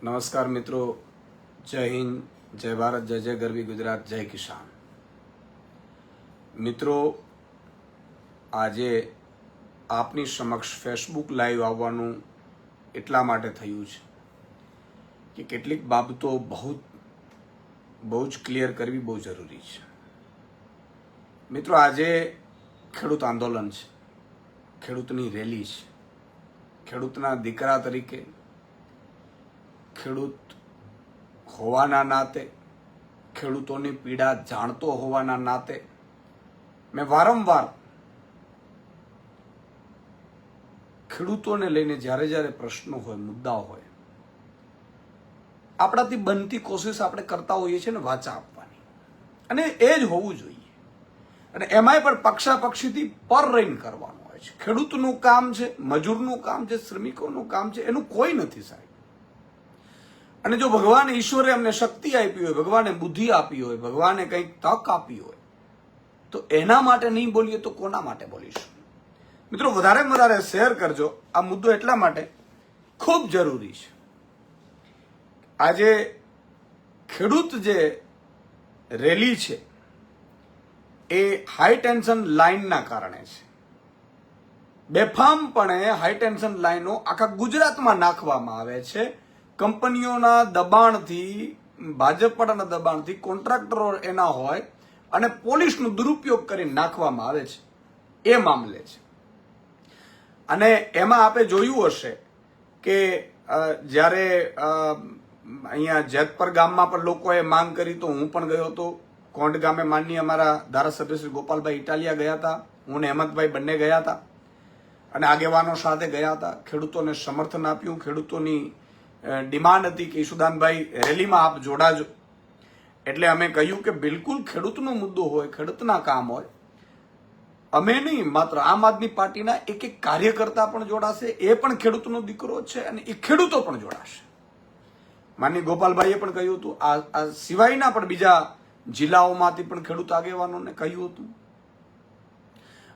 નમસ્કાર મિત્રો, જય હિન્દ, જય ભારત, જય જય ગરવી ગુજરાત, જય કિસાન. મિત્રો, આજે આપની સમક્ષ ફેસબુક લાઈવ આવવાનું એટલા માટે થયું છે કે કેટલીક બાબતો બહુ જ ક્લિયર કરવી બહુ જરૂરી છે. મિત્રો, આજે ખેડૂત આંદોલન છે, ખેડૂતની રેલી છે. ખેડૂતના દીકરા તરીકે, ખેડૂત હોવાના નાતે, ખેડૂતોની પીડા જાણતો હોવાના નાતે મેં વારંવાર ખેડૂતોને લઈને જ્યારે પ્રશ્નો હોય, મુદ્દાઓ હોય, આપણાથી બનતી કોશિશ આપણે કરતા હોઈએ છીએ ને વાચા આપવાની, અને એ જ હોવું જોઈએ. અને એમાંય પણ પક્ષાપક્ષીથી પર રહીને કરવાનું હોય છે. ખેડૂતનું કામ છે, મજૂરનું કામ છે, શ્રમિકોનું કામ છે, એનું કોઈ નથી સાહેબ. અને જો ભગવાન ઈશ્વરે અમને શક્તિ આપી હોય, ભગવાને બુદ્ધિ આપી હોય, ભગવાને કંઈક તક આપી હોય, તો એના માટે નહીં બોલીએ તો કોના માટે બોલીશું? મિત્રો, વધારે શેર કરજો. આ મુદ્દો એટલા માટે ખૂબ જરૂરી છે. આજે ખેડૂત જે રેલી છે એ હાઈ ટેન્શન લાઇનના કારણે છે. બેફામપણે હાઈ ટેન્શન લાઈનો આખા ગુજરાતમાં નાખવામાં આવે છે. કંપનીઓના દબાણથી, ભાજપના દબાણથી, કોન્ટ્રાક્ટરો એના હોય અને પોલીસનો દુરુપયોગ કરીને નાખવામાં આવે છે. એ મામલે છે. અને એમાં આપણે જોયું હશે કે જ્યારે અહીંયા જેતપર ગામમાં પણ લોકોએ માંગ કરી, તો હું પણ ગયો હતો. કોંડ ગામે માનનીય અમારા ધારાસભ્ય શ્રી ગોપાલભાઈ ઇટાલિયા ગયા હતા, હું ને હેમંતભાઈ બંને ગયા હતા અને આગેવાનો સાથે ગયા હતા. ખેડૂતોને સમર્થન આપ્યું. ખેડૂતોની ડિમાન્ડ હતી કે ઈશુદાનભાઈ રેલીમાં આપ જોડાજો. એટલે અમે કહ્યું કે બિલકુલ ખેડૂતનો મુદ્દો હોય, ખેડૂતના કામ હોય, અમે નહીં, માત્ર આમ આદમી પાર્ટીના એક કાર્યકર્તા પણ જોડાશે. એ પણ ખેડૂતનો દીકરો છે અને એ ખેડૂતો પણ જોડાશે. માનનીય ગોપાલભાઈએ પણ કહ્યું હતું. આ સિવાયના પણ બીજા જિલ્લાઓમાંથી પણ ખેડૂત આગેવાનોને કહ્યું હતું.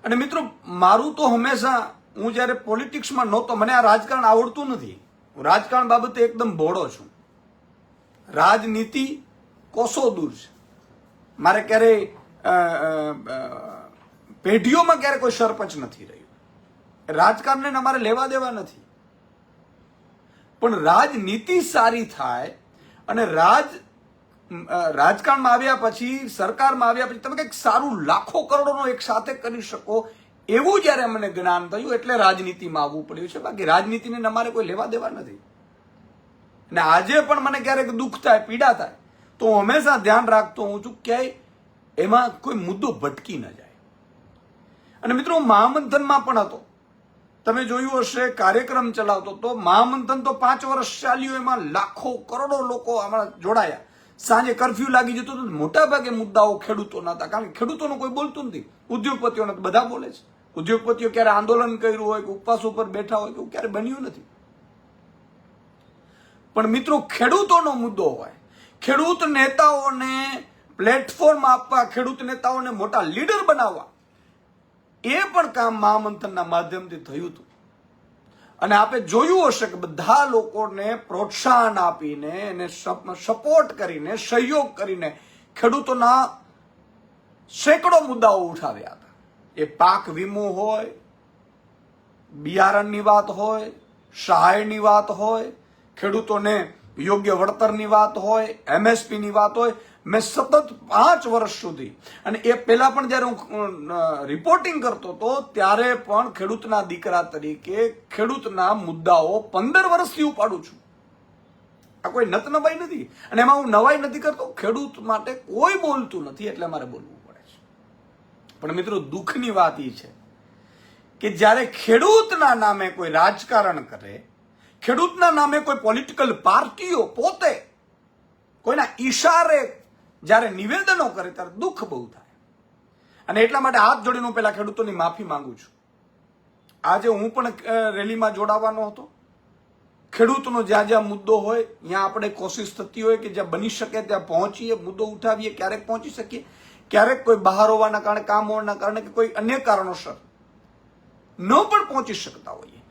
અને મિત્રો, મારું તો હંમેશા, હું જયારે પોલિટિક્સમાં નહોતો, મને આ રાજકારણ આવડતું નથી. હું રાજકારણ બાબતે એકદમ ભોળો છું. રાજનીતિ કોસો દૂર છે. મારે ક્યારેય પેઢીઓમાં ક્યારે કોઈ સરપંચ નથી રહ્યું. રાજકારણને અમારે લેવા દેવા નથી. પણ રાજનીતિ સારી થાય અને રાજકારણમાં આવ્યા પછી, સરકારમાં આવ્યા પછી તમે કંઈક સારું લાખો કરોડોનો એક સાથે કરી શકો, એવું જયારે મને જ્ઞાન થયું એટલે રાજનીતિમાં આવવું પડ્યું છે. બાકી રાજનીતિને અમારે કોઈ લેવા દેવા નથી. અને આજે પણ મને ક્યારેક દુઃખ થાય, પીડા થાય, તો હું હંમેશા ધ્યાન રાખતો હું છું ક્યાંય એમાં કોઈ મુદ્દો ભટકી ન જાય. અને મિત્રો, હું મહામંથનમાં પણ હતો. તમે જોયું હશે, કાર્યક્રમ ચલાવતો હતો. મહામંથન તો 5 વર્ષ ચાલ્યું, એમાં લાખો કરોડો લોકો અમારા જોડાયા. સાંજે કરફ્યુ લાગી જતો તો મોટા ભાગે મુદ્દાઓ ખેડૂતોના હતા, કારણ કે ખેડૂતોનું કોઈ બોલતું નથી. ઉદ્યોગપતિઓને તો બધા બોલે છે. ઉદ્યોગપતિઓ ક્યારે આંદોલન કર્યું હોય કે ઉપવાસ ઉપર બેઠા હોય, એવું ક્યારે બન્યું નથી. પણ મિત્રો, ખેડૂતોનો મુદ્દો હોય, ખેડૂત નેતાઓને પ્લેટફોર્મ આપવા, ખેડૂત નેતાઓને મોટા લીડર બનાવવા, એ પણ કામ મહામંથનના માધ્યમથી થયું હતું. અને આપણે જોયું હશે કે બધા લોકોને પ્રોત્સાહન આપીને, એને સપોર્ટ કરીને, સહયોગ કરીને ખેડૂતોના સેંકડો મુદ્દાઓ ઉઠાવ્યા હતા. એ પાક વીમો હોય, બિયારણની વાત હોય, સહાયની વાત હોય, ખેડૂતોને યોગ્ય વળતરની વાત હોય, MSPની વાત હોય. મેં સતત 5 વર્ષ સુધી, અને એ પહેલા પણ જયારે હું રિપોર્ટિંગ કરતો હતો ત્યારે પણ ખેડૂતના દીકરા તરીકે ખેડૂતના મુદ્દાઓ 15 વર્ષથી ઉપાડું છું. આ કોઈ નતનવાઈ નથી. અને એમાં હું નવાઈ નથી કરતો. ખેડૂત માટે કોઈ બોલતું નથી એટલે મારે બોલવું પડે છે. પણ મિત્રો, દુઃખની વાત એ છે કે જ્યારે ખેડૂતના નામે કોઈ રાજકારણ કરે, ખેડૂતના નામે કોઈ પોલિટિકલ પાર્ટીઓ પોતે કોઈના ઈશારે જ્યારે નિવેદનો કરે ત્યારે દુઃખ બહુ થાય. અને એટલા માટે હાથ જોડીને હું પહેલા ખેડૂતોની માફી માંગુ છું. આજે હું પણ રેલીમાં જોડાવાનો હતો. ખેડૂતનો જ્યાં મુદ્દો હોય ત્યાં આપણે કોશિશ થતી હોય કે જ્યાં બની શકે ત્યાં પહોંચીએ, મુદ્દો ઉઠાવીએ. ક્યારેક પહોંચી શકીએ, ક્યારેક કોઈ બહાર હોવાના કારણે, કામ હોવાના કારણે કે કોઈ અન્ય કારણોસર ન પણ પહોંચી શકતા હોઈએ.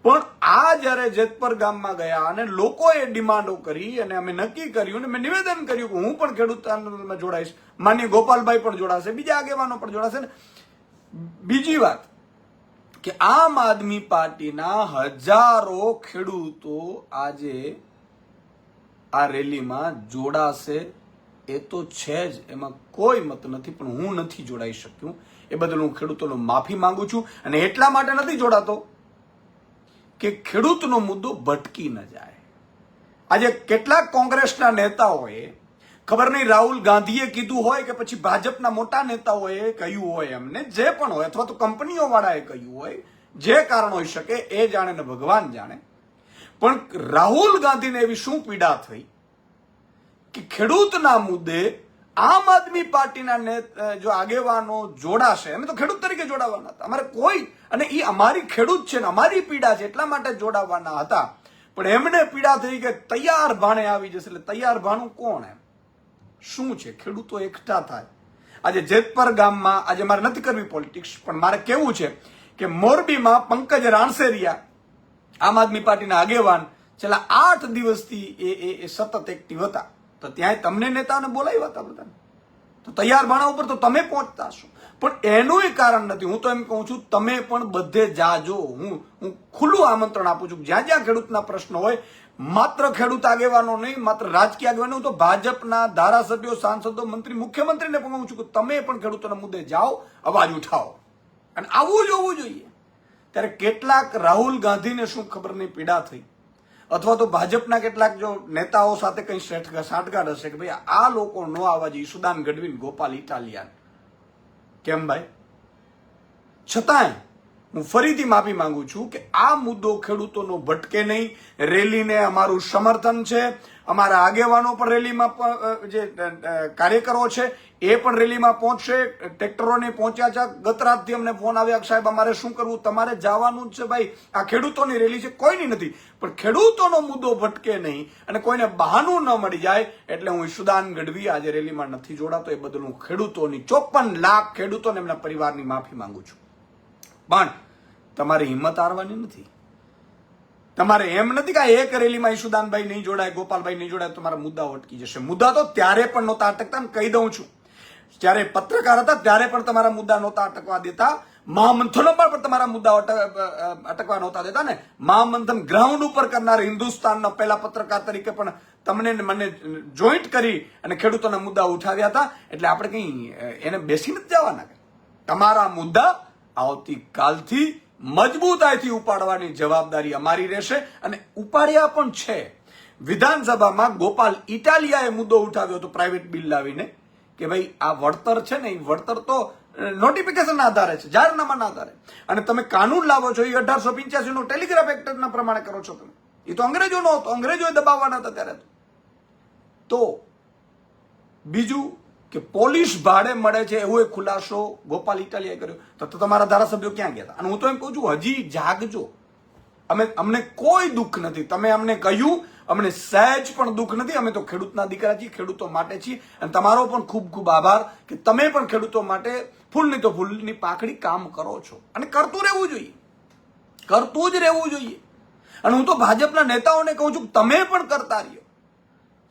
પણ આ જયારે જેતપર ગામમાં ગયા અને લોકોએ ડિમાન્ડો કરી અને અમે નક્કી કર્યું અને મેં નિવેદન કર્યું કે હું પણ ખેડૂત આંદોલનમાં જોડાઈશ, માનનીય ગોપાલભાઈ પણ જોડાશે, બીજા આગેવાનો પણ જોડાશે ને. બીજી વાત કે આમ આદમી પાર્ટીના હજારો ખેડૂતો આજે આ રેલીમાં જોડાશે એ તો છે જ, એમાં કોઈ મત નથી, પણ હું નથી જોડાઈ શક્યું. એ બદલ હું ખેડૂતોનો માફી માંગુ છું. અને એટલા માટે નથી જોડાતો કે ખેડૂતનો મુદ્દો ભટકી ન જાય. આજે કેટલાક કોંગ્રેસના નેતાઓએ, ખબર નહીં રાહુલ ગાંધીએ કીધું હોય કે પછી ભાજપના મોટા નેતાઓએ કહ્યું હોય, એમને જે પણ હોય, અથવા તો કંપનીઓ વાળાએ કહ્યું હોય, જે કારણ હોઈ શકે એ જાણે ને ભગવાન જાણે, પણ રાહુલ ગાંધીને એવી શું પીડા થઈ કે ખેડૂતના મુદ્દે આમ આદમી પાર્ટીના જો આગેવાનો જોડાશે, અમે તો ખેડૂત તરીકે જોડાવાના હતા, અમારે કોઈ, અને એ અમારી ખેડૂત છે ને અમારી પીડા છે એટલા માટે જોડાવાના હતા, પણ એમને પીડા થઈ કે તૈયાર ભાણે આવી જશે. એટલે તૈયાર ભાણું કોણ? એમ શું છે? ખેડૂતો એકઠા થાય. આજે જેતપર ગામમાં, આજે મારે નથી કરવી પોલિટિક્સ, પણ મારે કેવું છે કે મોરબીમાં પંકજ રાણસેરિયા, આમ આદમી પાર્ટીના આગેવાન, છેલ્લા 8 દિવસથી એ સતત એક્ટિવ હતા. તો ત્યાં તમને નેતાઓને બોલાવ્યા હતા બધાને, તો તૈયાર ભાણા ઉપર તો તમે પહોંચતા હશો, પણ એનું કારણ નથી. હું તો એમ કહું છું, તમે પણ બધે જાજો. હું ખુલ્લું આમંત્રણ આપું છું, જ્યાં જ્યાં ખેડૂતના પ્રશ્નો હોય, માત્ર ખેડૂત આગેવાનો નહીં, માત્ર રાજકીય આગેવાનો, હું તો ભાજપના ધારાસભ્યો, સાંસદો, મંત્રી, મુખ્યમંત્રીને પણ કહું છું કે તમે પણ ખેડૂતોના મુદ્દે જાઓ, અવાજ ઉઠાવો, અને આવું જ હોવું જોઈએ. ત્યારે કેટલાક રાહુલ ગાંધીને શું ખબર નહીં પીડા થઈ, અથવા તો ભાજપના કેટલાક જો નેતાઓ સાથે કઈ સાંઠગાંઠ હશે કે ભાઈ આ લોકો નો આવવા જોઈએ, ઈશુદાન ગઢવી, ગોપાલ ઇટાલિયન, કેમ ભાઈ? છતાંય હું ફરીથી માફી માંગુ છું કે આ મુદ્દો ખેડૂતોનો ભટકે નહીં. રેલીને અમારું સમર્થન છે, અમારા આગેવાનો પણ રેલીમાં, જે કાર્યકરો છે એ પણ રેલીમાં પહોંચશે, ટ્રેક્ટરોને પહોંચ્યા છે. ગત રાતથી અમને ફોન આવ્યા, સાહેબ અમારે શું કરવું? તમારે જવાનું જ છે ભાઈ, આ ખેડૂતોની રેલી છે, કોઈની નથી, પણ ખેડૂતોનો મુદ્દો ભટકે નહીં અને કોઈને બહાનું ન મળી જાય. એટલે હું ઈશુદાન ગઢવી આજે રેલીમાં નથી જોડાતો, એ બદલ હું ખેડૂતોની, 54 લાખ ખેડૂતોને એમના પરિવારની માફી માંગુ છું. પણ તમારી હિંમત હારવાની નથી. તમારે એમ નથી કે એક રેલીમાં ઈશુદાનભાઈ નહીં જોડાય, ગોપાલભાઈ નહીં જોડાય, તમારા મુદ્દાઓ અટકી જશે. મુદ્દા તો ત્યારે પણ નહોતા અટકતા, કહી દઉં છું. જ્યારે પત્રકાર હતા ત્યારે પણ તમારા મુદ્દા નહોતા અટકવા દેતા, મહામંથનો પર પણ તમારા મુદ્દાઓ અટકવા નહોતા દેતા ને. મહામંથન ગ્રાઉન્ડ ઉપર કરનાર હિન્દુસ્તાનના પહેલા પત્રકાર તરીકે પણ તમને મને જોઈન્ટ કરી અને ખેડૂતોના મુદ્દા ઉઠાવ્યા હતા. એટલે આપણે કઈ એને બેસી નથી જવાના. તમારા મુદ્દા આવતીકાલથી મજબૂતાઈથી ઉપાડવાની જવાબદારી અમારી રહેશે, અને ઉપાડ્યા પણ છે. વિધાનસભામાં ગોપાલ ઇટાલિયાએ મુદ્દો ઉઠાવ્યો હતો પ્રાઇવેટ બિલ લાવીને કે ભાઈ આ વળતર છે ને, એ વળતર તો નોટિફિકેશન આધારે છે, જાહેરનામાના આધારે, અને તમે કાનૂન લાવો છો એ 1885 નો ટેલિગ્રાફ એક્ટના પ્રમાણે કરો છો તમે. એ તો અંગ્રેજોનો હતો, અંગ્રેજોએ દબાવવાના હતા ત્યારે. તો બીજું કે પોલીસ ભાડે મળે છે એવો એક ખુલાસો ગોપાલ ઇટાલિયાએ કર્યો, તો તમારા ધારાસભ્યો ક્યાં ગયા હતા? અને હું તો એમ કહું છું, હજી જાગજો. અમને કોઈ દુઃખ નથી. તમે અમને કહ્યું, અમને સહેજ પણ દુઃખ નથી. અમે તો ખેડૂતના દીકરા છીએ, ખેડૂતો માટે છીએ, અને તમારો પણ ખૂબ ખૂબ આભાર કે તમે પણ ખેડૂતો માટે ફૂલની તો ફૂલની પાંખડી કામ કરો છો, અને કરતું રહેવું જોઈએ, કરતું જ રહેવું જોઈએ. અને હું તો ભાજપના નેતાઓને કહું છું, તમે પણ કરતા રહ્યો.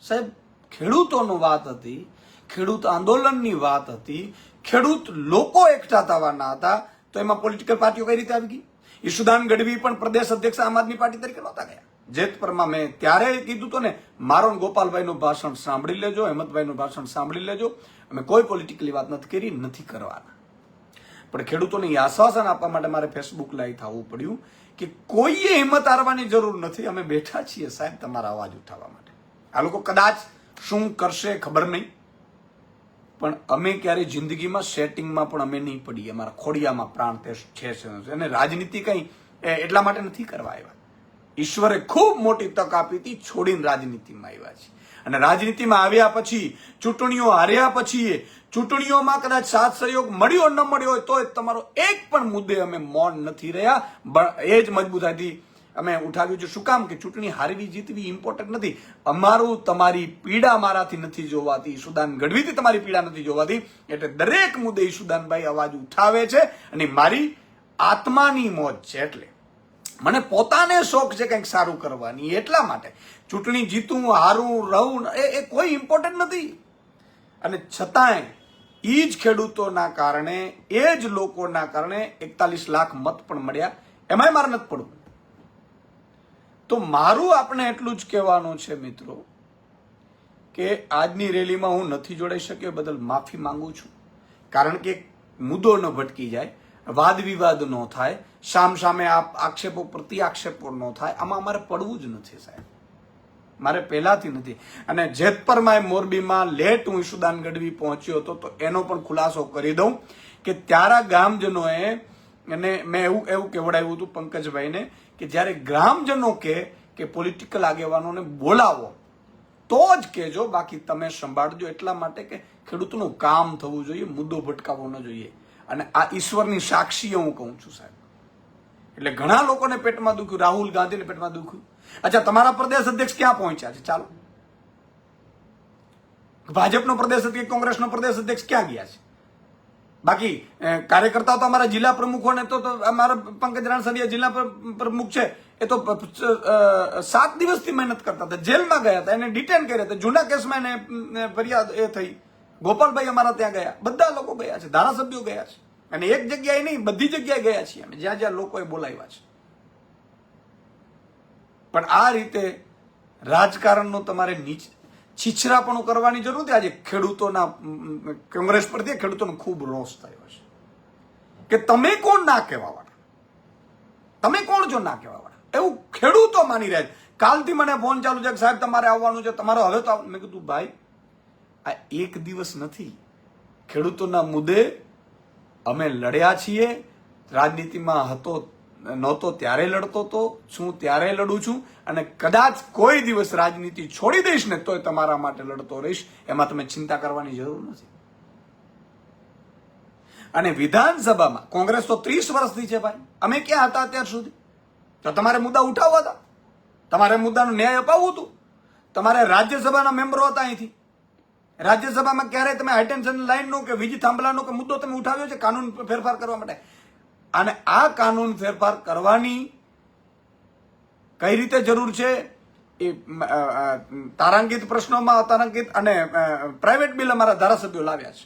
સાહેબ, ખેડૂતોનો વાત હતી, ખેડૂત આંદોલનની વાત હતી, ખેડૂત લોકો એકઠા થવાના હતા, તો એમાં પોલિટિકલ પાર્ટીઓ કઈ રીતે આવી ગઈ? ઈશુદાન ગઢવી પણ પ્રદેશ અધ્યક્ષ આમ આદમી પાર્ટી તરીકે નહોતા ગયા. જેતપરમાં મેં ત્યારે કીધું હતું ને, મારો ગોપાલભાઈનું ભાષણ સાંભળી લેજો, હેમંતભાઈનું ભાષણ સાંભળી લેજો. અમે કોઈ પોલિટિકલી વાત નથી કરી, નથી કરવાના. પણ ખેડૂતોને આશ્વાસન આપવા માટે મારે ફેસબુક લાઈવ થવું પડ્યું કે કોઈએ હિંમત હારવાની જરૂર નથી. અમે બેઠા છીએ સાહેબ તમારા અવાજ ઉઠાવવા માટે. આ લોકો કદાચ શું કરશે ખબર નહીં, પણ અમે ક્યારે જિંદગીમાં સેટિંગમાં પણ અમે નહીં પડીએ. અમારા ખોડિયામાં પ્રાણ છે, અને રાજનીતિ કઈ એટલા માટે નથી કરવા આવ્યા. ઈશ્વરે ખૂબ મોટી તક આપી હતી, છોડીને રાજનીતિમાં આવ્યા છે. અને રાજનીતિમાં આવ્યા પછી, ચૂંટણીઓ હાર્યા પછી, ચૂંટણીઓમાં કદાચ સાથ સહયોગ મળ્યો ન મળ્યો હોય તો તમારો એક પણ મુદ્દે અમે મૌન નથી રહ્યા. એ જ મજબૂતાઈથી અમે ઉઠાવ્યું છે. શું કામ? કે ચૂંટણી હારવી જીતવી ઇમ્પોર્ટન્ટ નથી. અમારું તમારી પીડા મારાથી નથી જોવાતી, ઈશુદાન ગઢવીથી તમારી પીડા નથી જોવાતી. એટલે દરેક મુદ્દે ઈશુદાનભાઈ અવાજ ઉઠાવે છે, અને મારી આત્માની મોજ છે. એટલે મને પોતાને શોખ છે કંઈક સારું કરવાની, એટલા માટે ચૂંટણી જીતું હારું રહું એ કોઈ ઇમ્પોર્ટન્ટ નથી. અને છતાંય એ જ ખેડૂતોના કારણે, એ જ લોકોના કારણે 41 લાખ મત પણ મળ્યા, એમાંય મારે નથી પડવું. તો મારું આપણે એટલું જ કહેવાનું છે મિત્રો કે આજની રેલીમાં હું નથી જોડાઈ શક્યો, બદલ માફી માંગુ છું. કારણ કે મુદ્દો ન ભટકી જાય, વાદ વિવાદ ન થાય, સામે આક્ષેપો પ્રતિ આક્ષેપો ન થાય, આમાં અમારે પડવું જ નથી સાહેબ, મારે પહેલાથી નથી. અને જેતપરમાં મોરબીમાં લેટ હું ઈશુદાન ગઢવી પહોંચ્યો હતો તો એનો પણ ખુલાસો કરી દઉં કે ત્યારા ગ્રામજનોએ, અને મેં એવું કહેવડાવ્યું હતું પંકજભાઈને કે જ્યારે ગ્રામજનો કે પોલિટિકલ આગેવાનોને બોલાવો તો જ કહેજો, બાકી તમે સંભાળજો. એટલા માટે કે ખેડૂતનું કામ થવું જોઈએ, મુદ્દો ભટકાવવો ન જોઈએ. અને આ ઈશ્વરની સાક્ષીઓ હું કહું છું સાહેબ. એટલે ઘણા લોકોને પેટમાં દુખ્યું, રાહુલ ગાંધીને પેટમાં દુખ્યું. અચ્છા, તમારા પ્રદેશ અધ્યક્ષ ક્યાં પહોંચ્યા છે? ચાલો, ભાજપનો પ્રદેશ અધ્યક્ષ, કોંગ્રેસનો પ્રદેશ અધ્યક્ષ ક્યાં ગયા છે? બાકી કાર્યકર્તાઓ તો અમારા જિલ્લા પ્રમુખોને તો અમારા પંકજ રાણસરિયા જિલ્લા પ્રમુખ છે, એ તો 7 દિવસથી મહેનત કરતા હતા, જેલમાં ગયા હતા, એને ડિટેન કર્યા હતા, જૂના કેસમાં એને ફરિયાદ એ થઈ. ગોપાલભાઈ અમારા ત્યાં ગયા, બધા લોકો ગયા છે, ધારાસભ્યો ગયા છે. અને એક જગ્યાએ નહીં, બધી જગ્યાએ ગયા છીએ અમે, જ્યાં જ્યાં લોકોએ બોલાવ્યા છે. પણ આ રીતે રાજકારણનો તમારે છીછરાપણું કરવાની જરૂર નથી. આજે ખેડૂતોના, કોંગ્રેસ પરથી ખેડૂતોનો ખૂબ રોષ થયો છે કે તમે કોણ ના કહેવા વાળા, તમે કોણ છો ના કહેવા વાળા, એવું ખેડૂતો માની રહ્યા છે. કાલથી મને ફોન ચાલુ છે કે સાહેબ તમારે આવવાનું છે, તમારો હવે તો. મેં કીધું ભાઈ, આ એક દિવસ નથી. ખેડૂતોના મુદ્દે અમે લડ્યા છીએ, રાજનીતિમાં નહોતો ત્યારે લડતો હતો, છું ત્યારે લડું છું, અને કદાચ કોઈ દિવસ રાજનીતિ છોડી દઈશ ને તોય તમારા માટે લડતો રહીશ, એમાં તમે ચિંતા કરવાની જરૂર નથી. અને વિધાનસભામાં કોંગ્રેસ તો 30 વર્ષથી છે ભાઈ, અમે ક્યાં હતા અત્યાર સુધી? તો તમારે મુદ્દા ઉઠાવવા હતા, તમારે મુદ્દાનો ન્યાય અપાવવું હતું. તમારે રાજ્યસભાના મેમ્બરો હતા અહીંથી, રાજ્યસભામાં ક્યારેય તમે હાઈટેન્શન લાઈનનો કે વીજ થાંભલાનો કે મુદ્દો તમે ઉઠાવ્યો છે કાનૂન ફેરફાર કરવા માટે? અને આ કાનૂન ફેરફાર કરવાની કઈ રીતે જરૂર છે એ તારાંકિત પ્રશ્નોમાં અતારાંકિત અને પ્રાઇવેટ બિલ અમારા ધારાસભ્યો લાવ્યા છે.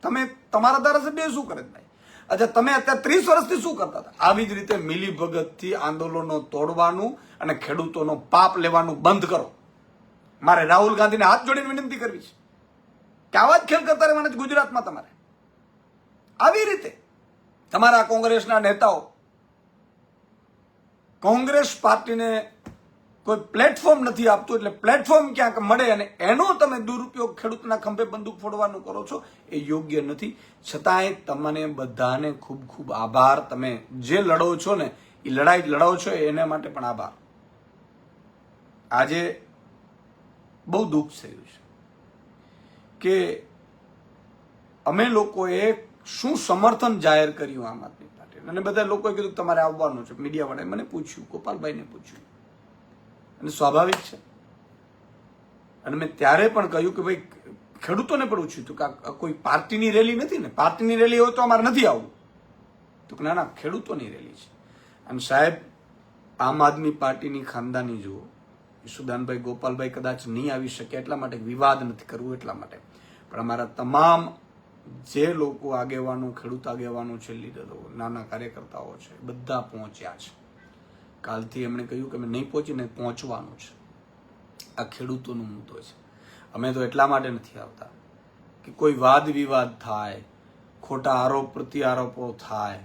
તમે તમારા ધારાસભ્ય શું કરે ભાઈ? અચ્છા, તમે અત્યારે 30 વર્ષથી શું કરતા હતા? આવી જ રીતે મિલીભગતથી આંદોલનો તોડવાનું અને ખેડૂતોનો પાપ લેવાનું બંધ કરો. મારે રાહુલ ગાંધીને હાથ જોડીને વિનંતી કરવી છે કે આવા જ ખેલ કરતા રહેવાના છે ગુજરાતમાં. તમારે આવી રીતે તમારા કોંગ્રેસના નેતાઓ કોંગ્રેસ પાર્ટીને કોઈ પ્લેટફોર્મ નથી આપતું, એટલે પ્લેટફોર્મ ક્યાંક મળે અને એનો તમે દુરુપયોગ ખેડૂતના ખંભે બંદૂક ફોડવાનું કરો છો, એ યોગ્ય નથી. છતાંય તમને બધાને ખૂબ ખૂબ આભાર. તમે જે લડો છો ને એ લડાઈ લડો છો એના માટે પણ આભાર. આજે બહુ દુઃખ થયું છે કે અમે લોકોએ શું સમર્થન જાહેર કર્યું આમ આદમી પાર્ટી, અને બધા લોકોએ કીધું તમારે આવવાનું છે. મીડિયાવાળાએ મને પૂછ્યું, ગોપાલભાઈને પૂછ્યું, અને સ્વાભાવિક છે. અને મેં ત્યારે પણ કહ્યું કે ભાઈ ખેડૂતોને પણ પૂછ્યું હતું કે કોઈ પાર્ટીની રેલી નથી ને, પાર્ટીની રેલી હોય તો અમારે નથી આવવું. તો ના ના, ખેડૂતોની રેલી છે. અને સાહેબ, આમ આદમી પાર્ટીની ખાનદાની જુઓ, ઈશુદાનભાઈ ગોપાલભાઈ કદાચ નહીં આવી શકે એટલા માટે, વિવાદ નથી કરવું એટલા માટે, પણ અમારા તમામ જે લોકો આગેવાનો, ખેડૂત આગેવાનો છે, લીડરો, નાના કાર્યકર્તાઓ છે, બધા પહોંચ્યા છે. કાલથી એમણે કહ્યું કે અમે નહીં પહોંચીને પહોંચવાનું છે. આ ખેડૂતોનો મુદ્દો છે. અમે તો એટલા માટે નથી આવતા કે કોઈ વાદ વિવાદ થાય, ખોટા આરોપ પ્રત્યારોપો થાય,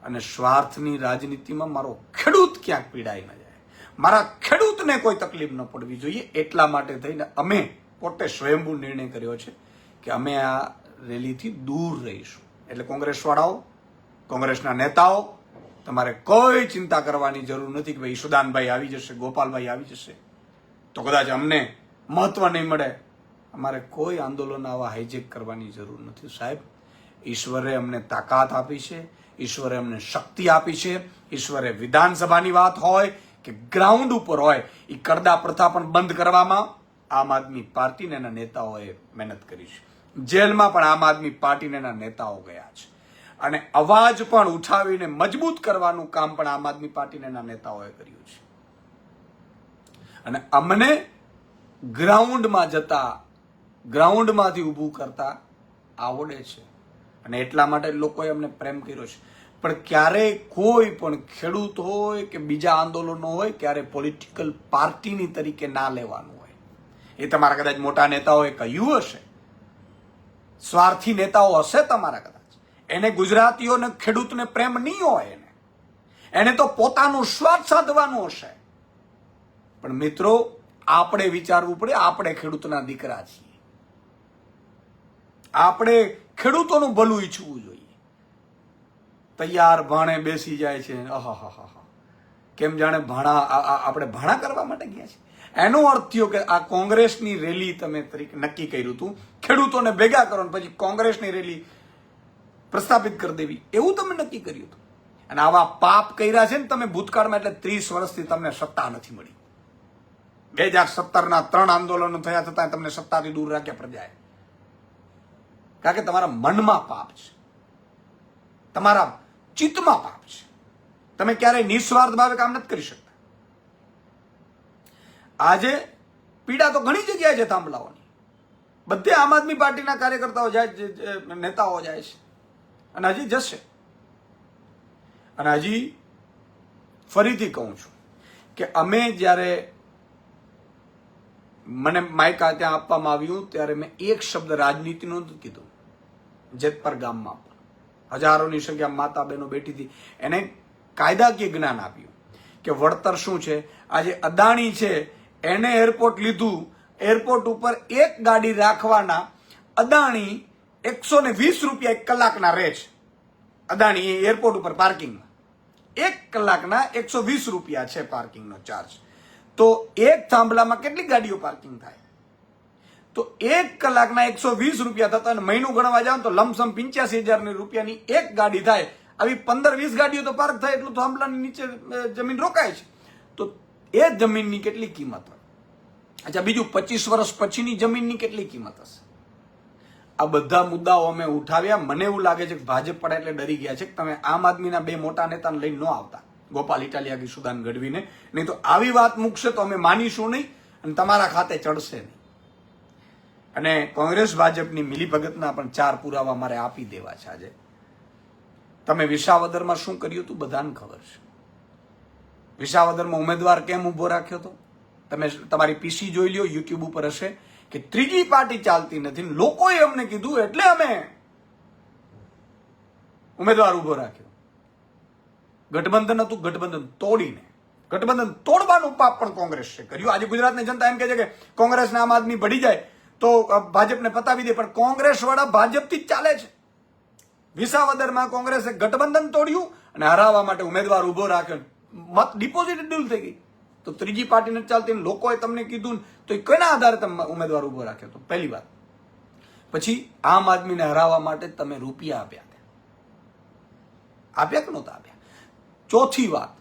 અને સ્વાર્થની રાજનીતિમાં મારો ખેડૂત ક્યાંક પીડાઈ ન જાય, મારા ખેડૂતને કોઈ તકલીફ ન પડવી જોઈએ. એટલા માટે થઈને અમે પોતે સ્વયંભૂ નિર્ણય કર્યો છે કે અમે આ રેલીથી દૂર રહીશું. એટલે કોંગ્રેસ વાળાઓ, કોંગ્રેસના નેતાઓ, તમારે કોઈ ચિંતા કરવાની જરૂર નથી કે ભાઈ ઈશુદાનભાઈ આવી જશે, ગોપાલભાઈ આવી જશે તો કદાચ અમને મહત્વ નહીં મળે. અમારે કોઈ આંદોલન આવા હાઈજેક કરવાની જરૂર નથી સાહેબ. ઈશ્વરે અમને તાકાત આપી છે, ઈશ્વરે અમને શક્તિ આપી છે. ઈશ્વરે વિધાનસભાની વાત હોય કે ગ્રાઉન્ડ ઉપર હોય, એ કરદા પ્રથા પણ બંધ કરવામાં આમ આદમી પાર્ટીને એના નેતાઓએ મહેનત કરી છે. જેલમાં પણ આમ આદમી પાર્ટીને એના નેતાઓ ગયા છે. અને અવાજ પણ ઉઠાવીને મજબૂત કરવાનું કામ પણ આમ આદમી પાર્ટીના નેતાઓએ કર્યું છે. અને અમને ગ્રાઉન્ડમાં જતા, ગ્રાઉન્ડમાંથી ઊભું કરતા આવડે છે અને એટલા માટે લોકોએ અમને પ્રેમ કર્યો છે. પણ ક્યારેય કોઈ પણ ખેડૂત હોય કે બીજા આંદોલનો હોય ત્યારે પોલિટિકલ પાર્ટીની તરીકે ના લેવાનું હોય. એ તમારા કદાચ મોટા નેતાઓએ કહ્યું હશે, સ્વાર્થી નેતાઓ હશે તમારા કદાચ, એને ગુજરાતીઓને ખેડૂતને પ્રેમ નહીં હોય, એને તો પોતાનું સ્વાર્થ સાધવાનું હશે. પણ મિત્રો, આપણે વિચારવું પડે, આપણે ખેડૂતના દીકરા છીએ, આપણે ખેડૂતોનું ભલું ઈચ્છવું જોઈએ. તૈયાર ભાણે બેસી જાય છે, આહાહાહા, કેમ જાણે આપણે ભાણા કરવા માટે ગયા છે. એનો અર્થ થયો કે આ કોંગ્રેસની રેલી તમે નક્કી કર્યું હતું, ખેડૂતોને ભેગા કરો ને પછી કોંગ્રેસની રેલી પ્રસ્થાપિત કરી દેવી, એવું તમે નક્કી કર્યું હતું. અને આવા પાપ કર્યા છે ને તમે ભૂતકાળમાં, એટલે 30 વર્ષથી તમને સત્તા નથી મળી. 2017ના 3 આંદોલનો થયા છતાં તમને સત્તાથી દૂર રાખ્યા પ્રજાએ, કારણ કે તમારા મનમાં પાપ છે, તમારા ચિત્તમાં પાપ છે. તમે ક્યારેય નિસ્વાર્થ ભાવે કામ નથી કરી શકતા. આજે પીડા તો ઘણી જગ્યાએ છે થાંભલાઓની, બધે આમ આદમી પાર્ટીના કાર્યકર્તાઓ જાય, નેતાઓ જાય છે અને હજી જશે. અને હજી ફરીથી કહું છું કે અમે જ્યારે મને માઇક ત્યાં આપવામાં આવ્યું ત્યારે મેં એક શબ્દ રાજનીતિનું નથી કીધું. જેતપર ગામમાં હજારોની સંખ્યા માતા બહેનો બેઠી હતી, એને કાયદાકીય જ્ઞાન આપ્યું કે વળતર શું છે. આજે અદાણી છે, એને એરપોર્ટ લીધું, એરપોર્ટ ઉપર એક ગાડી રાખવાના અદાણી 120 રૂપિયા 1 કલાકના રહે છે. અદાણી એરપોર્ટ ઉપર પાર્કિંગમાં 1 કલાકના 120 રૂપિયા છે પાર્કિંગનો ચાર્જ. તો એક થાંભલામાં કેટલી ગાડીઓ પાર્કિંગ થાય? તો 1 કલાકના 120 રૂપિયા થતા, અને મહિનું ગણવા જાવ તો લમસમ 85,000 રૂપિયાની એક ગાડી થાય. આવી 15-20 ગાડીઓ તો પાર્ક થાય એટલું થાંભલાની નીચે જમીન રોકાય છે. તો એ જમીનની કેટલી કિંમત હોય? અચ્છા, બીજું 25 વર્ષ પછીની જમીનની કેટલી કિંમત હશે? આ બધા મુદ્દાઓ અમે ઉઠાવ્યા. મને એવું લાગે છે કે ભાજપ પડે એટલે ડરી ગયા છે કે તમે આમ આદમીના 2 મોટા નેતાને લઈને ન આવતા, ગોપાલ ઇટાલિયા કે સુદાન ગઢવીને. નહીં તો આવી વાત મૂકશે તો અમે માનીશું નહીં અને તમારા ખાતે ચડશે નહીં. અને કોંગ્રેસ ભાજપની મિલીભગતના પણ 4 પુરાવા મારે આપી દેવા છે. આજે તમે વિસાવદરમાં શું કર્યું હતું બધાને ખબર છે. વિસાવદરમાં ઉમેદવાર કેમ ઉભો રાખ્યો હતો? તમે તમારી પીસી જોઈ લ્યો, યુટ્યુબ ઉપર હશે, કે ત્રીજી પાર્ટી ચાલતી નથી, લોકોએ અમને કીધું એટલે અમે ઉમેદવાર ઉભો રાખ્યો. ગઠબંધન હતું, ગઠબંધન તોડીને, ગઠબંધન તોડવાનું પાપ પણ કોંગ્રેસે કર્યું. આજે ગુજરાતની જનતા એમ કહે છે કે કોંગ્રેસને આમ આદમી ભળી જાય તો ભાજપને પતાવી દે, પણ કોંગ્રેસ વાળા ભાજપથી જ ચાલે છે. વિસાવદરમાં કોંગ્રેસે ગઠબંધન તોડ્યું અને હરાવવા માટે ઉમેદવાર ઉભો રાખ્યો, મત ડિપોઝિટ ડીલ થઈ ગઈ. તો ત્રીજી પાર્ટી નથી ચાલતી, લોકોએ તમને કીધું તો કેના આધારે તમે ઉમેદવાર ઉભો રાખ્યો? તો પહેલી વાત. પછી આમ આદમીને હરાવવા માટે તમે રૂપિયા આપ્યા કે નહોતા આપ્યા? ચોથી વાત,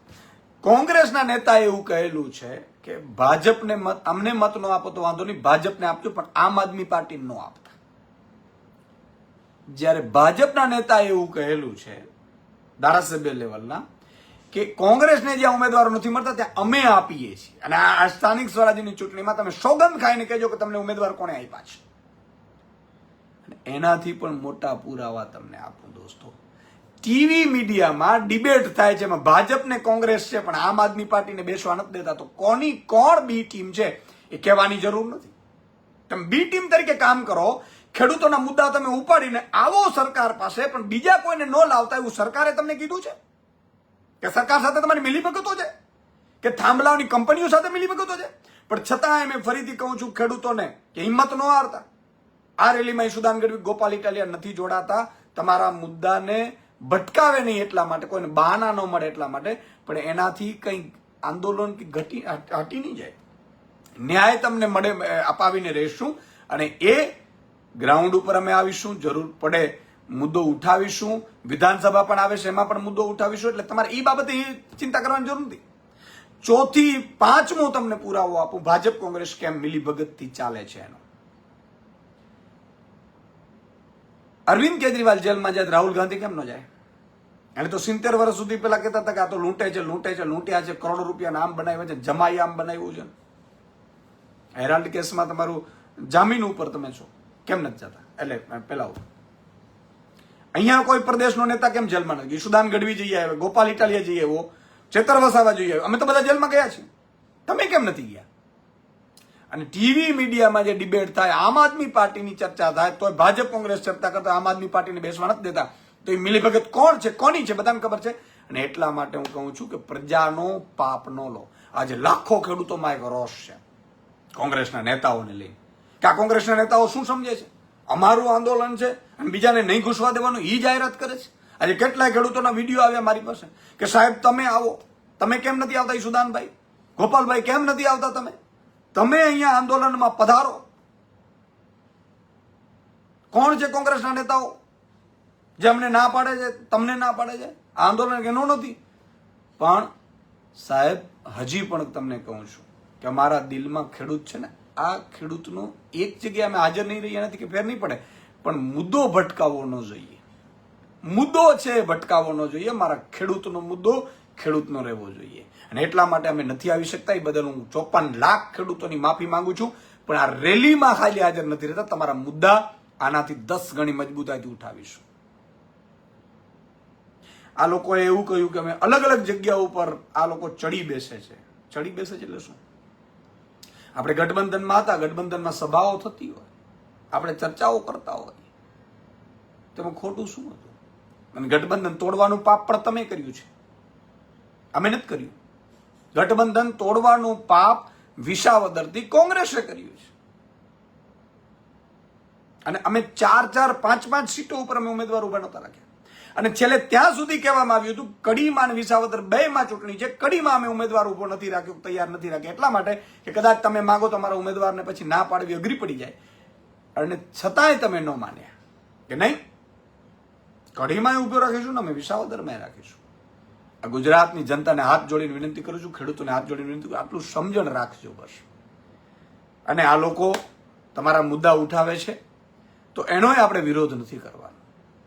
કોંગ્રેસના નેતાએ એવું કહેલું છે કે ભાજપને મત, અમને મત ન આપો તો વાંધો નહીં, ભાજપને આપજો પણ આમ આદમી પાર્ટીને ન આપતા. જ્યારે ભાજપના નેતાએ એવું કહેલું છે ધારાસભ્ય લેવલના કે કોંગ્રેસને જ્યાં ઉમેદવારો નથી મળતા ત્યાં અમે આપીએ છીએ. અને આ સ્થાનિક સ્વરાજ્યની ચૂંટણીમાં તમે સોગંદ ખાઈને કહેજો કે તમને ઉમેદવાર કોણે આપ્યા છે. એનાથી પણ મોટા પુરાવા તમને આપું દોસ્તો. ટીવી મીડિયામાં ડિબેટ થાય છે, એમાં ભાજપને કોંગ્રેસ છે પણ આમ આદમી પાર્ટીને બેસવા નથી દેતા. તો કોણ બી ટીમ છે એ કહેવાની જરૂર નથી. તમે બી ટીમ તરીકે કામ કરો, ખેડૂતોના મુદ્દા તમે ઉપાડીને આવો સરકાર પાસે, પણ બીજા કોઈને ન લાવતા એવું સરકારે તમને કીધું છે? કે સરકાર સાથે તમારી મિલીભગતો છે કે થાંભલાઓની કંપનીઓ સાથે મિલીભગતો છે? પણ છતાં મેં ફરીથી કહું છું ખેડૂતોને કે હિંમત ન હારતા. આ રેલીમાં સુદાન ગઢવી, ગોપાલ ઇટાલિયા નથી જોડાતા. તમારા મુદ્દાને ભટકાવે નહીં એટલા માટે, કોઈને બહાના ન મળે એટલા માટે, પણ એનાથી કંઈ આંદોલન હટી નહીં જાય. ન્યાય તમને મળે અપાવીને રહેશું અને એ ગ્રાઉન્ડ ઉપર અમે આવીશું, જરૂર પડે મુદ્દો ઉઠાવીશું. વિધાનસભા પણ આવે છે, એમાં પણ મુદ્દો ઉઠાવીશું. એટલે તમારે એ બાબતે ચિંતા કરવાની જરૂર નથી. ચોથી, પાંચમો તમને પુરાવો આપું ભાજપ કોંગ્રેસ કેમ મિલીભગતથી ચાલે છે એનો. અરવિંદ કેજરીવાલ જેલમાં જાય, રાહુલ ગાંધી કેમ ન જાય? એને તો 70 વર્ષ સુધી પેલા કહેતા હતા કે આ તો લૂંટે છે, લૂંટ્યા છે, કરોડો રૂપિયા આમ બનાવ્યા છે, જમાઈ આમ બનાવ્યું છે. હેરાલ્ડ કેસમાં તમારું જામીન ઉપર તમે છો, કેમ નથી જતા? એટલે પેલા અહીંયા કોઈ પ્રદેશનો નેતા કેમ જેલમાં નથી? ઈશુદાન ગઢવી જઈ આવ્યો, ગોપાલ ઇટાલિયા જઈ આવ્યો, ચેતર વસાવા જઈ આવ્યો, અમે તો બધા જેલમાં ગયા છીએ, તમે કેમ નથી ગયા? અને ટીવી મીડિયામાં જે ડિબેટ થાય, આમ આદમી પાર્ટીની ચર્ચા થાય, તો ભાજપ કોંગ્રેસ ચર્ચા કરતા આમ આદમી પાર્ટીને બેસવા નથી દેતા. તો એ મિલીભગત કોણ છે, કોની છે, બધાને ખબર છે. અને એટલા માટે હું કહું છું કે પ્રજાનો પાપ ન લો. આજે લાખો ખેડૂતોમાં એક રોષ છે કોંગ્રેસના નેતાઓને લઈને, કે આ કોંગ્રેસના નેતાઓ શું સમજે છે, અમારું આંદોલન છે અને બીજાને નહીં ઘૂસવા દેવાનું એ જાહેરાત કરે છે. આજે કેટલાય ખેડૂતોના વિડીયો આવ્યા મારી પાસે કે સાહેબ તમે આવો, તમે કેમ નથી આવતા? ઈશુદાનભાઈ, ગોપાલભાઈ કેમ નથી આવતા? તમે અહીંયા આંદોલનમાં પધારો. કોણ છે કોંગ્રેસના નેતાઓ જે અમને ના પાડે છે, તમને ના પાડે છે? આંદોલન એનો નથી. પણ સાહેબ હજી પણ તમને કહું છું કે અમારા દિલમાં ખેડૂત છે ને, આ ખેડૂતનો એક જગ્યાએ અમે હાજર નહીં રહીએ નથી કે ફેર નહીં પડે, પણ મુદ્દો ભટકાવવો ન જોઈએ. મુદ્દો છે ભટકાવવો ન જોઈએ. મારા ખેડૂતનો મુદ્દો ખેડૂતનો રહેવો જોઈએ. અને એટલા માટે અમે નથી આવી શકતા. એ બદલ હું 54 લાખ ખેડૂતોની માફી માંગુ છું. પણ આ રેલીમાં ખાલી હાજર નથી રહેતા. તમારા મુદ્દા આનાથી 10 ગણી મજબૂતાઈથી ઉઠાવીશું. આ લોકોએ એવું કહ્યું કે અમે અલગ અલગ જગ્યાઓ ઉપર આ લોકો ચડી બેસે છે. ચડી બેસે છે એટલે શું? આપણે ગઠબંધનમાં હતા, ગઠબંધનમાં સભાઓ થતી હોય, આપણે ચર્ચાઓ કરતા હોય, તેમાં ખોટું શું હતું? અને ગઠબંધન તોડવાનું પાપ પણ તમે કર્યું છે, અમે નથી કર્યું. ગઠબંધન તોડવાનું પાપ વિસાવદરથી કોંગ્રેસે કર્યું છે. અને અમે 4-4, 5-5 સીટો ઉપર અમે ઉમેદવાર ઉભા નહોતા રાખ્યા. અને છેલ્લે ત્યાં સુધી કહેવામાં આવ્યું હતું કડીમાં અને વિસાવદર બેમાં ચૂંટણી છે, કડીમાં અમે ઉમેદવાર ઉભો નથી રાખ્યો, તૈયાર નથી રાખ્યો, એટલા માટે કે કદાચ તમે માગો તો અમારા ઉમેદવારને પછી ના પાડવી અઘરી પડી જાય. અને છતાંય તમે ન માન્યા કે નહીં, કડીમાં ઉભો રાખીશું ને અમે વિસાવદરમાં રાખીશું. આ ગુજરાતની જનતાને હાથ જોડીને વિનંતી કરું છું, ખેડૂતોને હાથ જોડીને વિનંતી કરું, આટલું સમજણ રાખજો બસ. અને આ લોકો તમારા મુદ્દા ઉઠાવે છે તો એનોય આપણે વિરોધ નથી કરવાનો.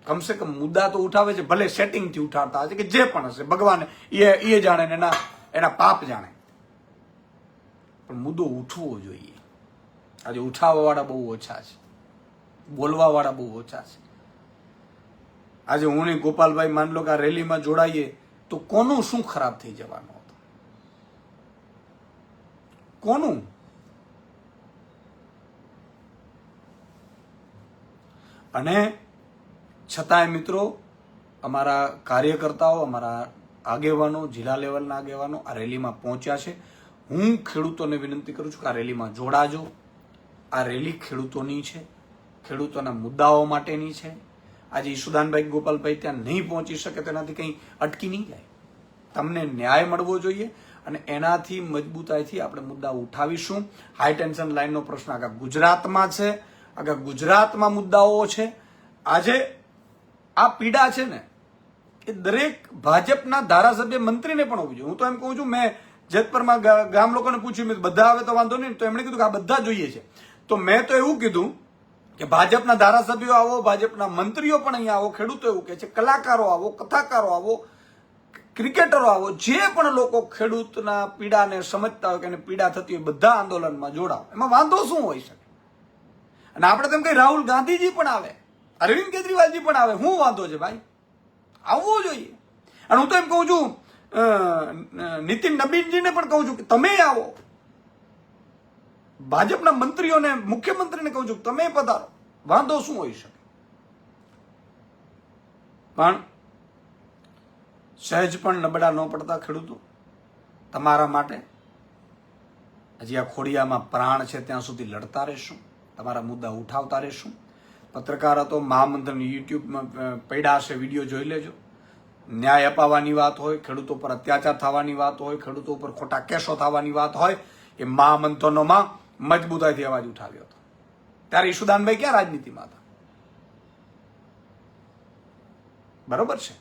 કમસે કમ મુદ્દા તો ઉઠાવે છે, ભલે સેટિંગથી ઉઠાવતા હશે કે જે પણ હશે, ભગવાન એ જાણે ને એના પાપ જાણે, પણ મુદ્દો ઉઠવો જોઈએ. આજે ઉઠાવવા વાળા બહુ ઓછા છે, બોલવા વાળા બહુ ઓછા છે. આજે હું ને ગોપાલભાઈ માન લો કે આ રેલીમાં જોડાઈએ તો કોનું શું ખરાબ થઈ જવાનું હતું? કોનું? અને છતાંય મિત્રો, અમારા કાર્યકર્તાઓ, અમારા આગેવાનો, જિલ્લા લેવલના આગેવાનો આ રેલીમાં પહોંચ્યા છે. હું ખેડૂતોને વિનંતી કરું છું કે આ રેલીમાં જોડાજો. આ રેલી ખેડૂતોની છે, ખેડૂતોના મુદ્દાઓ માટેની છે. આજે ઈશુદાનભાઈ, ગોપાલભાઈ ત્યાં નહીં પહોંચી શકે તેનાથી કંઈ અટકી નહીં જાય. તમને ન્યાય મળવો જોઈએ અને એનાથી મજબૂતાઈથી આપણે મુદ્દા ઉઠાવીશું. હાઈ ટેન્શન લાઇનનો પ્રશ્ન આખા ગુજરાતમાં છે, આખા ગુજરાતમાં મુદ્દાઓ છે. આજે આ પીડા છે ને એ દરેક ભાજપના ધારાસભ્ય, મંત્રીને પણ હોવી જોઈએ. હું તો એમ કહું છું, મેં જેતપરમાં ગામ લોકોને પૂછ્યું, મેં બધા આવે તો વાંધો નહીં, તો એમણે કીધું કે આ બધા જોઈએ છે. તો મેં તો એવું કીધું કે ભાજપના ધારાસભ્યો આવો, ભાજપના મંત્રીઓ પણ અહીંયા આવો, ખેડૂતો એવું કહે છે, કલાકારો આવો, કથાકારો આવો, ક્રિકેટરો આવો, જે પણ લોકો ખેડૂતના પીડાને સમજતા હોય કે એને પીડા થતી હોય, બધા આંદોલનમાં જોડાવો. એમાં વાંધો શું હોઈ શકે? અને આપણે તેમ કઈ રાહુલ ગાંધીજી પણ આવે, અરવિંદ કેજરીવાલજી પણ આવે, શું વાંધો છે ભાઈ? આવવું જોઈએ. અને હું તો એમ કહું છું, નીતિન નબીનજીને પણ કહું છું કે તમે આવો. ભાજપના મંત્રીઓને, મુખ્યમંત્રીને કહું છું તમે પધારો, વાંધો શું હોઈ શકે? પણ સહેજ પણ નબળા ન પડતા ખેડૂતો, તમારા માટે હજી આ ખોડિયામાં પ્રાણ છે ત્યાં સુધી લડતા રહેશું, તમારા મુદ્દા ઉઠાવતા રહેશું. પત્રકાર હતો, મહામંત્રી યુટ્યુબમાં પડ્યા હશે, વિડીયો જોઈ લેજો. ન્યાય અપાવવાની વાત હોય, ખેડૂતો પર અત્યાચાર થવાની વાત હોય, ખેડૂતો પર ખોટા કેસો થવાની વાત હોય, એ મહામંત્રનોમાં મજબૂતાઈથી અવાજ ઉઠાવ્યો હતો. ત્યારે ઈશુદાનભાઈ ક્યાં રાજનીતિમાં હતા? બરોબર છે.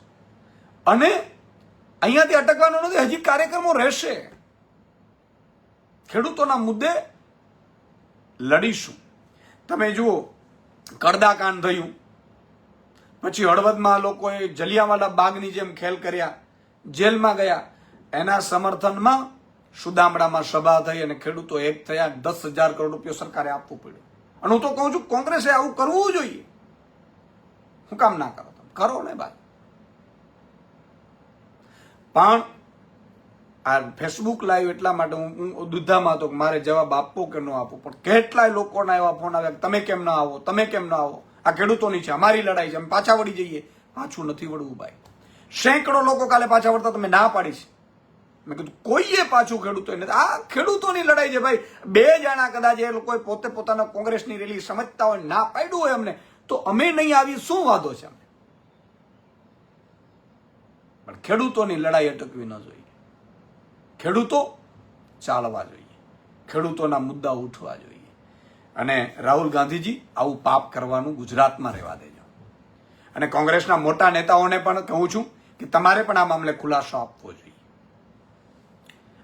અને અહીંયાથી અટકવાનું નથી, હજી કાર્યક્રમો રહેશે. ખેડૂતોના મુદ્દે લડીશું. તમે જુઓ, કડદાકાંડ થયું, પછી હળવદમાં લોકોએ જલિયાવાલા બાગની જેમ ખેલ કર્યા, જેલમાં ગયા. એના સમર્થનમાં સુદામડામાં સભા થઈ અને ખેડૂતો એક થયા. 10,000 કરોડ રૂપિયા સરકારે આપવું પડ્યું. અને હું તો કહું છું કોંગ્રેસે આવું કરવું જોઈએ. શું કામ ના કરો? તમે કરો ને ભાઈ. પણ આ ફેસબુક લાઈવ એટલા માટે હું દુધામાં હતો કે મારે જવાબ આપવો કે ન આપવો. પણ કેટલાય લોકોના એવા ફોન આવ્યા તમે કેમ ના આવો, તમે કેમ ના આવો. આ ખેડૂતોની છે, અમારી લડાઈ છે, અમે પાછા વળી જઈએ. પાછું નથી વળવું ભાઈ. સેંકડો લોકો કાલે પાછા વળતા તમે ના પાડી છે. મેં કીધું કોઈએ પાછું ખેડૂતો નથી. આ ખેડૂતોની લડાઈ છે ભાઈ. 2 જણા કદાચ એ લોકોએ પોતે પોતાના કોંગ્રેસની રેલી સમજતા હોય, ના પાડ્યું હોય અમને, તો અમે નહીં આવી શું વાંધો છે? પણ ખેડૂતોની લડાઈ અટકવી ન જોઈએ. ખેડૂતો ચાલવા જોઈએ, ખેડૂતોના મુદ્દા ઉઠવા જોઈએ. અને રાહુલ ગાંધીજી આવું પાપ કરવાનું ગુજરાતમાં રહેવા દેજો. અને કોંગ્રેસના મોટા નેતાઓને પણ કહું છું કે તમારે પણ આ મામલે ખુલાસો આપવો જોઈએ.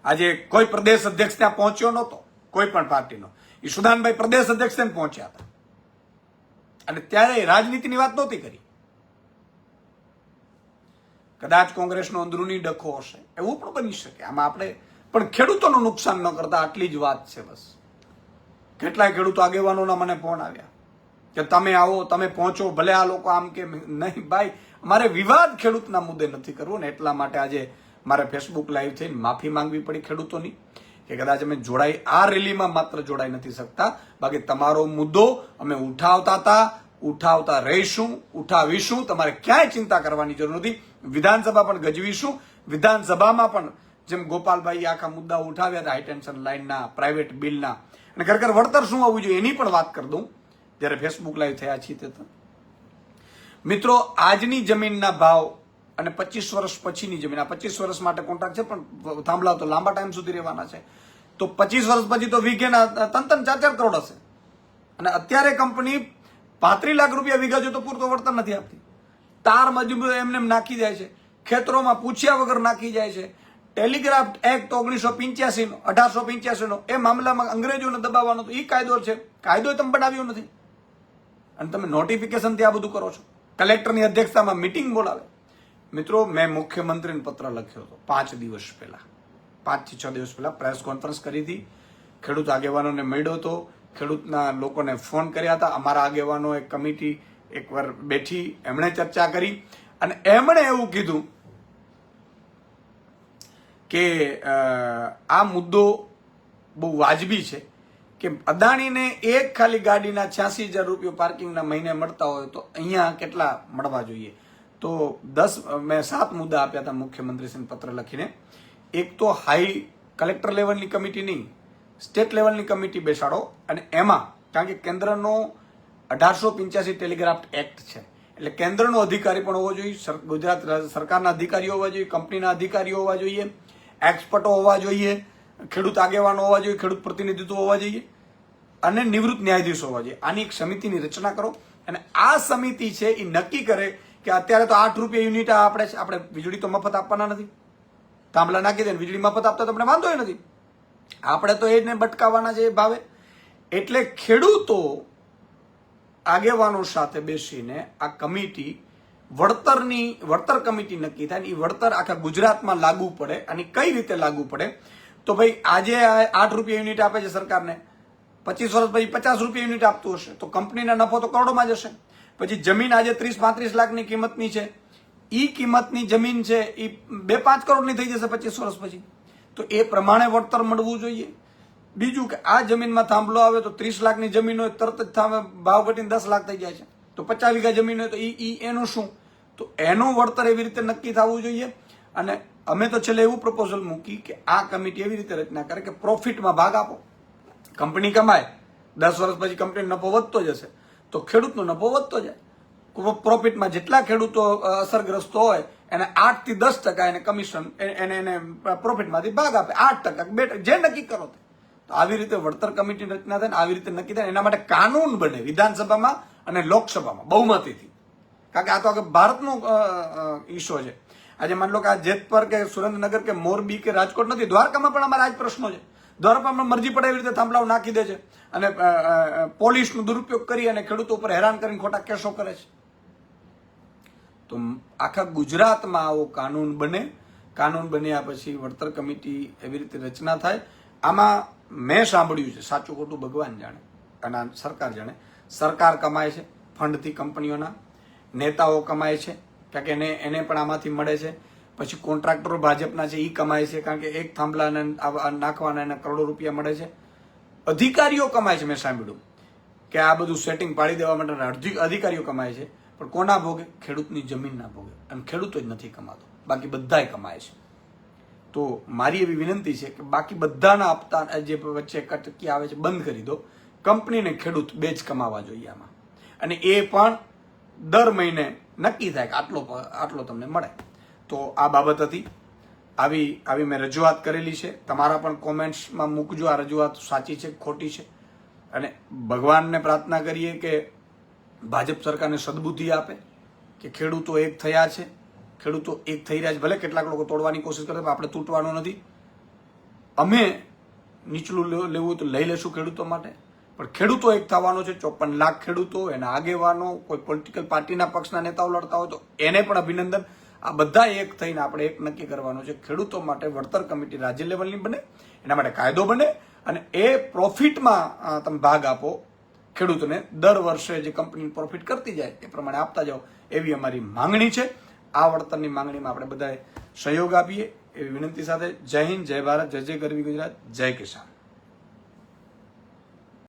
આજે કોઈ પ્રદેશ અધ્યક્ષ ત્યાં પહોંચ્યો નહોતો, કોઈ પણ પાર્ટીનો. ઈશુદાનભાઈ પ્રદેશ અધ્યક્ષ ત્યાં પહોંચ્યા હતા અને ત્યારે રાજનીતિની વાત નહોતી કરી. કદાચ કોંગ્રેસનો અંદરૂની ડખો હશે, એવું પણ બની શકે. આમાં આપણે પણ ખેડૂતોનું નુકસાન ન કરતા આટલી જ વાત છે બસ. કેટલાય ખેડૂતો આગેવાનોના મને ફોન આવ્યા કે તમે આવો, તમે પહોંચો, ભલે આ લોકો આમ કે નહીં. ભાઈ મારે વિવાદ ખેડૂતના મુદ્દે નથી કરવો ને એટલા માટે આજે મારે ફેસબુક લાઈવ થઈને માફી માંગવી પડી ખેડૂતોની કે કદાચ અમે જોડાઈ આ રેલીમાં માત્ર જોડાઈ નથી શકતા. બાકી તમારો મુદ્દો અમે ઉઠાવતા રહીશું, ઉઠાવીશું. તમારે ક્યાંય ચિંતા કરવાની જરૂર નથી. વિધાનસભા પણ ગજવીશું. વિધાનસભામાં પણ જેમ ગોપાલભાઈ આખા મુદ્દા ઉઠાવ્યા હતા હાઈટેન્શન લાઈનના, પ્રાઇવેટ બિલના અને ખરેખર વળતર શું આવવું જોઈએ એની પણ વાત કરી દઉં જ્યારે ફેસબુક લાઈવ થયા છીએ તે. મિત્રો આજની જમીનના ભાવ અને 25 વર્ષ પછીની જમીન, આ 25 વર્ષ માટે કોન્ટ્રાક્ટ છે પણ થાંભલા તો લાંબા ટાઈમ સુધી રહેવાના છે. તો 25 વર્ષ પછી તો વીઘેના 3-4 કરોડ હશે. અને અત્યારે કંપની 35 લાખ રૂપિયા વીઘા જો તો પૂરતો વળતર નથી આપતી. તાર મજૂર એમને નાખી જાય છે, ખેતરોમાં પૂછ્યા વગર નાખી જાય છે. ટેલિગ્રાફ એક્ટ 1885 એ મામલામાં અંગ્રેજોને દબાવવાનો તો એ કાયદો છે. કાયદો તમે બનાવ્યો નથી અને તમે નોટિફિકેશનથી આ બધું કરો છો. કલેક્ટરની અધ્યક્ષતામાં મિટિંગ બોલાવે. મિત્રો મેં મુખ્યમંત્રીને પત્ર લખ્યો હતો 5 દિવસ પહેલા, 5 થી 6 દિવસ પહેલા પ્રેસ કોન્ફરન્સ કરી હતી. ખેડૂત આગેવાનોને મળ્યો હતો, ખેડૂતના લોકોને ફોન કર્યા હતા. અમારા આગેવાનો એક કમિટી એકવાર બેઠી, એમણે ચર્ચા કરી અને એમણે એવું કીધું કે આ મુદ્દો બહુ વાજબી છે કે અદાણીને એક ખાલી ગાડીના 86,000 રૂપિયા પાર્કિંગના મહિને મળતા હોય તો અહીંયા કેટલા મળવા જોઈએ. તો મેં 7 મુદ્દા આપ્યા હતા મુખ્યમંત્રીશ્રીને પત્ર લખીને. એક તો હાઈ કલેક્ટર લેવલની કમિટી નહીં, સ્ટેટ લેવલની કમિટી બેસાડો અને એમાં, કારણ કે કેન્દ્રનો 1885 ટેલિગ્રાફ એક્ટ છે એટલે કેન્દ્રનો અધિકારી પણ હોવો જોઈએ, ગુજરાત સરકારના અધિકારીઓ હોવા જોઈએ, કંપનીના અધિકારીઓ હોવા જોઈએ, એક્સપર્ટો હોવા જોઈએ, ખેડૂત આગેવાનો હોવા જોઈએ, ખેડૂત પ્રતિનિધિત્વ હોવા જોઈએ અને નિવૃત્ત ન્યાયાધીશો હોવા જોઈએ. આની એક સમિતિની રચના કરો અને આ સમિતિ છે એ નક્કી કરે કે અત્યારે તો 8 રૂપિયા યુનિટ આપણે વીજળી તો મફત આપવાના નથી. થાંભલા નાખી દે વીજળી મફત આપતા તો આપણે વાંધો નથી. આપણે તો એને બટકાવવાના છે એ ભાવે. એટલે ખેડૂતો આગેવાનો સાથે બેસીને આ કમિટી વળતર કમિટી નક્કી થાય. એ વળતર આખા ગુજરાતમાં લાગુ પડે અને કઈ રીતે લાગુ પડે. તો ભાઈ આજે 8 રૂપિયા યુનિટ આપે છે સરકારને, 25 વર્ષ પછી 50 રૂપિયા યુનિટ આપતું હશે તો કંપનીના નફો તો કરોડોમાં જશે. પછી જમીન આજે 30-35 લાખની કિંમતની છે, એ કિંમતની જમીન છે એ 2-5 કરોડની થઈ જશે 25 વર્ષ પછી. તો એ પ્રમાણે વળતર મળવું જોઈએ. બીજું કે આ જમીનમાં થાંભલો આવે તો 30 લાખની જમીન હોય તરત જ ભાવ ઘટીને 10 લાખ થઈ જાય છે. તો 50 વીઘા જમીન હોય તો એનું શું? તો એનું વળતર એવી રીતે નક્કી થવું જોઈએ. અને અમે તો છેલ્લે એવું પ્રપોઝલ મૂકી કે આ કમિટી એવી રીતે રચના કરે કે પ્રોફિટમાં ભાગ આપો. કંપની કમાય, 10 વર્ષ પછી કંપનીનો નફો વધતો જશે તો ખેડૂતનો નફો વધતો જાય. પ્રોફિટમાં જેટલા ખેડૂતો અસરગ્રસ્ત હોય એને 8 થી 10% એને કમિશન એને પ્રોફિટમાંથી ભાગ આપે. 8% જે નક્કી કરો તો આવી રીતે વળતર કમિટીની રચના થાય ને આવી રીતે નક્કી થાય. એના માટે કાનૂન બને વિધાનસભામાં અને લોકસભામાં બહુમતીથી. કારણ કે આ તો ભારતનો ઇસ્યુ છે. આજે માની લો કે આ જેતપર કે સુરેન્દ્રનગર કે મોરબી કે રાજકોટ નથી, દ્વારકામાં પણ અમારા આ જ પ્રશ્નો છે. દ્વારકામાં મરજી પડે એવી રીતે થાંભલાઓ નાખી દે છે અને પોલીસનો દુરુપયોગ કરી અને ખેડૂતો ઉપર હેરાન કરીને ખોટા કેસો કરે છે. તો આખા ગુજરાતમાં આવો કાનૂન બને. કાનૂન બન્યા પછી વળતર કમિટી એવી રીતે રચના થાય. આમાં મેં સાંભળ્યું છે, સાચું ખોટું ભગવાન જાણે અને સરકાર જાણે, સરકાર કમાય છે ફંડથી, કંપનીઓના નેતાઓ કમાય છે કારણ કે એને પણ આમાંથી મળે છે. પછી કોન્ટ્રાક્ટરો ભાજપના છે એ કમાય છે કારણ કે એક થાંભલાને નાખવાના એને કરોડો રૂપિયા મળે છે. અધિકારીઓ કમાય છે, મેં સાંભળ્યું કે આ બધું સેટિંગ પાડી દેવા માટે અધિકારીઓ કમાય છે, પણ કોના ભોગે? ખેડૂતની જમીનના ભોગે. અને ખેડૂતો જ નથી કમાતો, બાકી બધાય કમાય છે. તો મારી એવી વિનંતી છે કે બાકી બધાના હપ્તા જે વચ્ચે કટકી આવે છે બંધ કરી દો. કંપની ને ખેડૂત બે જ કમાવા જોઈએ આમાં, અને એ પણ દર મહિને નક્કી થાય કે આટલો તમને મળે. તો આ બાબત હતી, આવી મેં રજૂઆત કરેલી છે. તમારા પણ કોમેન્ટ્સમાં મૂકજો આ રજૂઆત સાચી છે ખોટી છે. અને ભગવાનને પ્રાર્થના કરીએ કે ભાજપ સરકારને સદબુદ્ધિ આપે કે ખેડૂતો એક થયા છે, ખેડૂતો એક થઈ રહ્યા છે. ભલે કેટલાક લોકો તોડવાની કોશિશ કરે, પણ આપણે તૂટવાનું નથી. અમે નીચલું લેવું હોય તો લઈ લેશું ખેડૂતો માટે, પણ ખેડૂતો એક થવાનો છે. 54 લાખ ખેડૂતો, એના આગેવાનો, કોઈ પોલિટિકલ પાર્ટીના પક્ષના નેતાઓ લડતા હોય તો એને પણ અભિનંદન. આ બધા એક થઈને આપણે એક નક્કી કરવાનું છે. ખેડૂતો માટે વળતર કમિટી રાજ્ય લેવલની બને, એના માટે કાયદો બને, અને એ પ્રોફિટમાં તમે ભાગ આપો ખેડૂતોને. દર વર્ષે જે કંપની પ્રોફિટ કરતી જાય એ પ્રમાણે આપતા જાઓ, એવી અમારી માંગણી છે. આ વળતરની માંગણીમાં આપણે બધાએ સહયોગ આપીએ એવી વિનંતી સાથે જય હિન્દ, જય ભારત, જય જય ગરવી ગુજરાત, જય કિસાન.